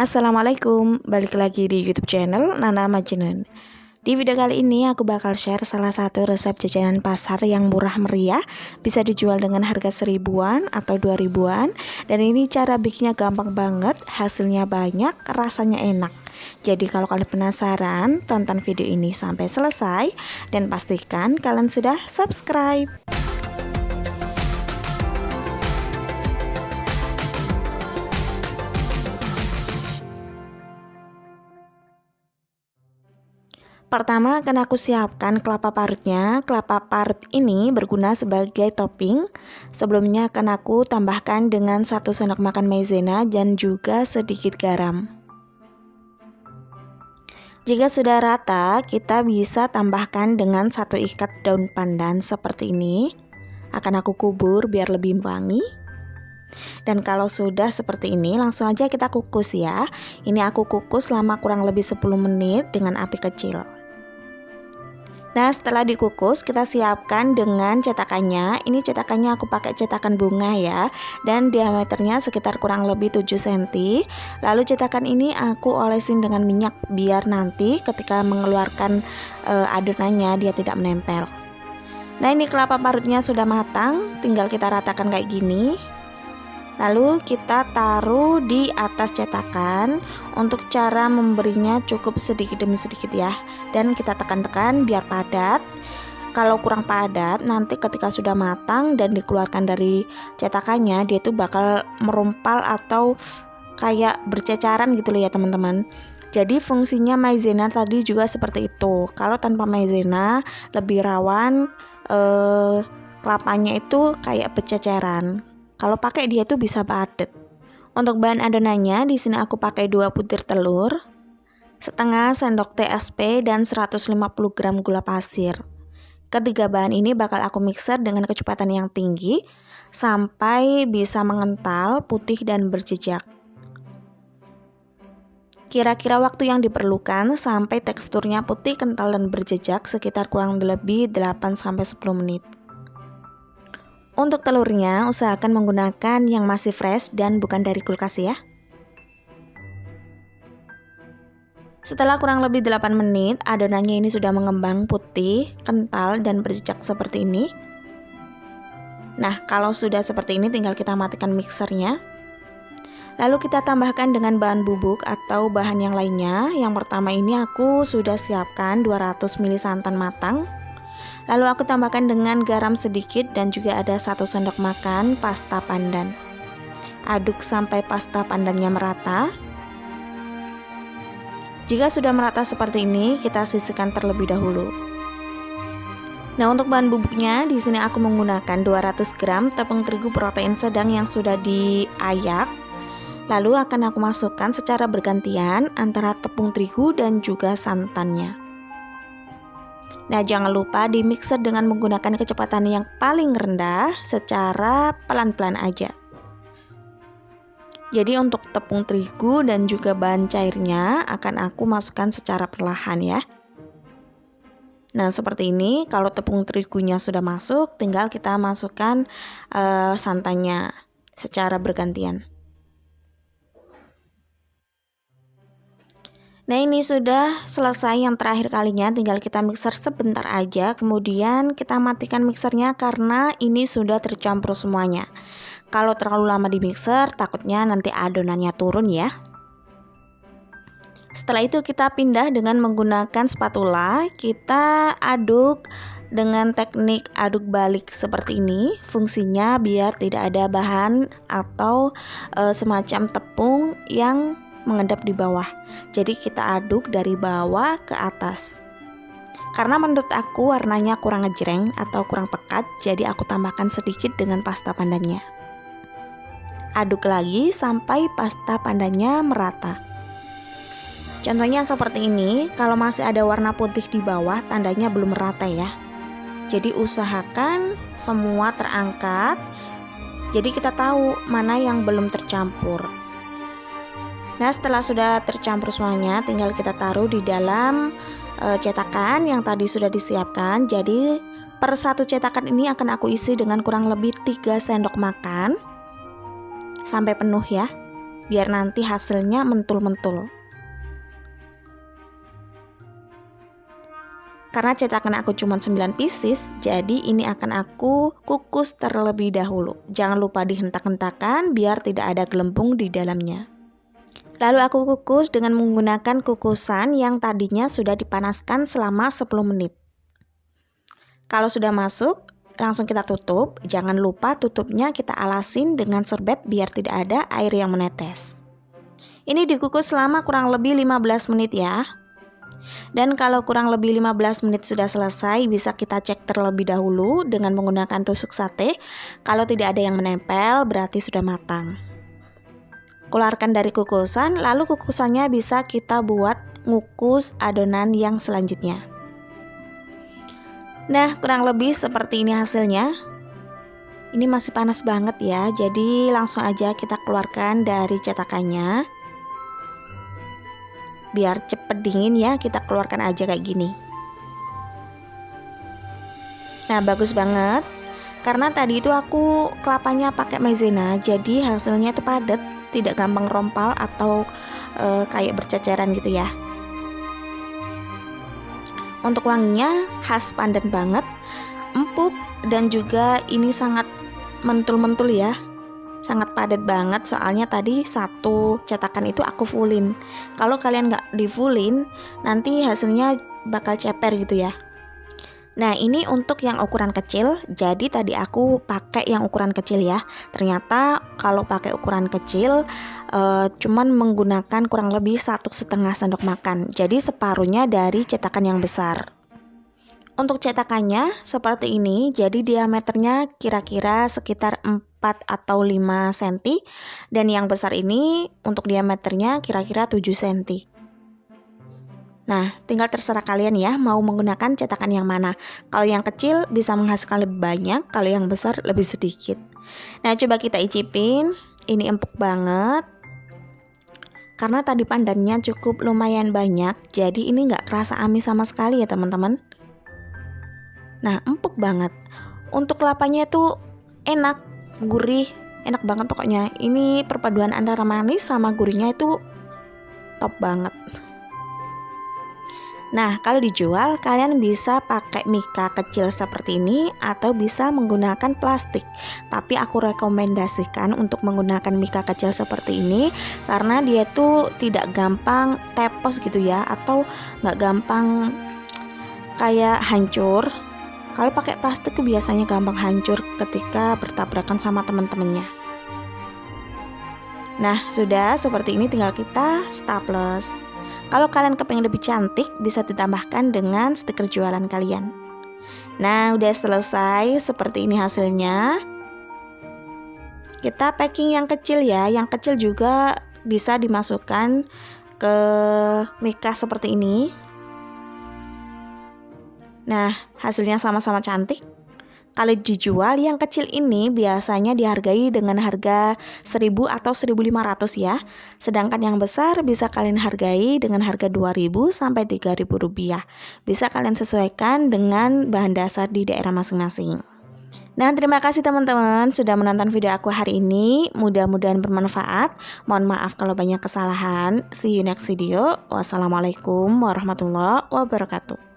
Assalamualaikum, balik lagi di YouTube channel Nana Majnun. Di video kali ini aku bakal share salah satu resep jajanan pasar yang murah meriah, bisa dijual dengan harga 1000-an atau 2000-an. Dan ini cara bikinnya gampang banget, hasilnya banyak, rasanya enak. Jadi kalau kalian penasaran, tonton video ini sampai selesai dan pastikan kalian sudah subscribe. Pertama akan aku siapkan kelapa parutnya. Kelapa parut ini berguna sebagai topping. Sebelumnya akan aku tambahkan dengan 1 sendok makan maizena dan juga sedikit garam. Jika sudah rata, kita bisa tambahkan dengan 1 ikat daun pandan seperti ini. Akan aku kubur biar lebih wangi. Dan kalau sudah seperti ini, langsung aja kita kukus ya. Ini aku kukus selama kurang lebih 10 menit dengan api kecil. Nah, setelah dikukus, kita siapkan dengan cetakannya. Ini cetakannya aku pakai cetakan bunga ya, dan diameternya sekitar kurang lebih 7 cm. Lalu cetakan ini aku olesin dengan minyak biar nanti ketika mengeluarkan adonannya dia tidak menempel. Nah, ini kelapa parutnya sudah matang, tinggal kita ratakan kayak gini. Lalu kita taruh di atas cetakan. Untuk cara memberinya cukup sedikit demi sedikit ya, dan kita tekan-tekan biar padat. Kalau kurang padat, nanti ketika sudah matang dan dikeluarkan dari cetakannya, dia itu bakal merumpal atau kayak berceceran gitu loh ya teman-teman. Jadi fungsinya maizena tadi juga seperti itu. Kalau tanpa maizena lebih rawan kelapanya itu kayak berceceran. Kalau pakai dia tuh bisa padat. Untuk bahan adonannya di sini aku pakai 2 butir telur, setengah sendok teh SP dan 150 gram gula pasir. Ketiga bahan ini bakal aku mixer dengan kecepatan yang tinggi sampai bisa mengental, putih dan berjejak. Kira-kira waktu yang diperlukan sampai teksturnya putih, kental dan berjejak sekitar kurang lebih 8-10 menit. Untuk telurnya, usahakan menggunakan yang masih fresh dan bukan dari kulkas ya. Setelah kurang lebih 8 menit, adonannya ini sudah mengembang putih, kental, dan berjejak seperti ini. Nah, kalau sudah seperti ini tinggal kita matikan mixernya. Lalu kita tambahkan dengan bahan bubuk atau bahan yang lainnya. Yang pertama ini aku sudah siapkan 200 ml santan matang. Lalu aku tambahkan dengan garam sedikit dan juga ada 1 sendok makan pasta pandan. Aduk sampai pasta pandannya merata. Jika sudah merata seperti ini, kita sisihkan terlebih dahulu. Nah, untuk bahan bubuknya di sini aku menggunakan 200 gram tepung terigu protein sedang yang sudah diayak. Lalu akan aku masukkan secara bergantian antara tepung terigu dan juga santannya. Nah, jangan lupa di mixer dengan menggunakan kecepatan yang paling rendah secara pelan-pelan aja. Jadi untuk tepung terigu dan juga bahan cairnya akan aku masukkan secara perlahan ya. Nah, seperti ini. Kalau tepung terigunya sudah masuk, tinggal kita masukkan santannya secara bergantian. Nah, ini sudah selesai yang terakhir kalinya, tinggal kita mixer sebentar aja, kemudian kita matikan mixernya karena ini sudah tercampur semuanya. Kalau terlalu lama di mixer, takutnya nanti adonannya turun ya. Setelah itu kita pindah dengan menggunakan spatula, kita aduk dengan teknik aduk balik seperti ini. Fungsinya biar tidak ada bahan atau semacam tepung yang mengendap di bawah. Jadi kita aduk dari bawah ke atas. Karena menurut aku warnanya kurang ngejreng atau kurang pekat, jadi aku tambahkan sedikit dengan pasta pandannya. Aduk lagi sampai pasta pandannya merata. Contohnya seperti ini. Kalau masih ada warna putih di bawah, tandanya belum merata ya. Jadi usahakan semua terangkat. Jadi kita tahu mana yang belum tercampur. Nah, setelah sudah tercampur semuanya, tinggal kita taruh di dalam cetakan yang tadi sudah disiapkan. Jadi per 1 cetakan ini akan aku isi dengan kurang lebih 3 sendok makan sampai penuh ya. biar nanti hasilnya mentul-mentul. Karena cetakan aku cuma 9 pieces, jadi ini akan aku kukus terlebih dahulu. Jangan lupa dihentak-hentakan biar tidak ada gelembung di dalamnya. Lalu aku kukus dengan menggunakan kukusan yang tadinya sudah dipanaskan selama 10 menit. Kalau sudah masuk, langsung kita tutup. Jangan lupa tutupnya kita alasin dengan serbet biar tidak ada air yang menetes. Ini dikukus selama kurang lebih 15 menit ya. Dan kalau kurang lebih 15 menit sudah selesai, bisa kita cek terlebih dahulu dengan menggunakan tusuk sate. Kalau tidak ada yang menempel, berarti sudah matang. Keluarkan dari kukusan, lalu kukusannya bisa kita buat ngukus adonan yang selanjutnya. Nah, kurang lebih seperti ini hasilnya. Ini masih panas banget ya, jadi langsung aja kita keluarkan dari cetakannya. Biar cepet dingin ya, kita keluarkan aja kayak gini. Nah, bagus banget. Karena tadi itu aku kelapanya pakai maizena, jadi hasilnya itu padat, tidak gampang rompal atau kayak berceceran gitu ya. Untuk wanginya khas pandan banget, empuk, dan juga ini sangat mentul-mentul ya. Sangat padat banget, soalnya tadi satu cetakan itu aku fullin. Kalau kalian nggak di fullin, nanti hasilnya bakal ceper gitu ya. Nah, ini untuk yang ukuran kecil. Jadi tadi aku pakai yang ukuran kecil ya. Ternyata kalau pakai ukuran kecil cuman menggunakan kurang lebih 1,5 sendok makan. Jadi separuhnya dari cetakan yang besar. Untuk cetakannya seperti ini, jadi diameternya kira-kira sekitar 4 atau 5 cm, dan yang besar ini untuk diameternya kira-kira 7 cm. Nah, tinggal terserah kalian ya mau menggunakan cetakan yang mana. Kalau yang kecil bisa menghasilkan lebih banyak, kalau yang besar lebih sedikit. Nah, coba kita icipin. Ini empuk banget. Karena tadi pandannya cukup lumayan banyak, jadi ini nggak kerasa amis sama sekali ya teman-teman. Nah, empuk banget. Untuk kelapanya itu enak, gurih, enak banget pokoknya. Ini perpaduan antara manis sama gurihnya itu top banget. Nah, kalau dijual kalian bisa pakai mika kecil seperti ini atau bisa menggunakan plastik. Tapi aku rekomendasikan untuk menggunakan mika kecil seperti ini karena dia tuh tidak gampang tepos gitu ya, atau nggak gampang kayak hancur. Kalau pakai plastik tuh biasanya gampang hancur ketika bertabrakan sama teman-temannya. Nah, sudah seperti ini tinggal kita staples. Kalau kalian kepengen lebih cantik, bisa ditambahkan dengan stiker jualan kalian. Nah, udah selesai, seperti ini hasilnya. Kita packing yang kecil ya, yang kecil juga bisa dimasukkan ke mika seperti ini. Nah, hasilnya sama-sama cantik. Kalau dijual yang kecil ini biasanya dihargai dengan harga 1.000 atau 1.500 ya. Sedangkan yang besar bisa kalian hargai dengan harga 2.000 sampai 3.000 rupiah. Bisa kalian sesuaikan dengan bahan dasar di daerah masing-masing. Nah, terima kasih teman-teman sudah menonton video aku hari ini. Mudah-mudahan bermanfaat. Mohon maaf kalau banyak kesalahan. See you next video. Wassalamualaikum warahmatullahi wabarakatuh.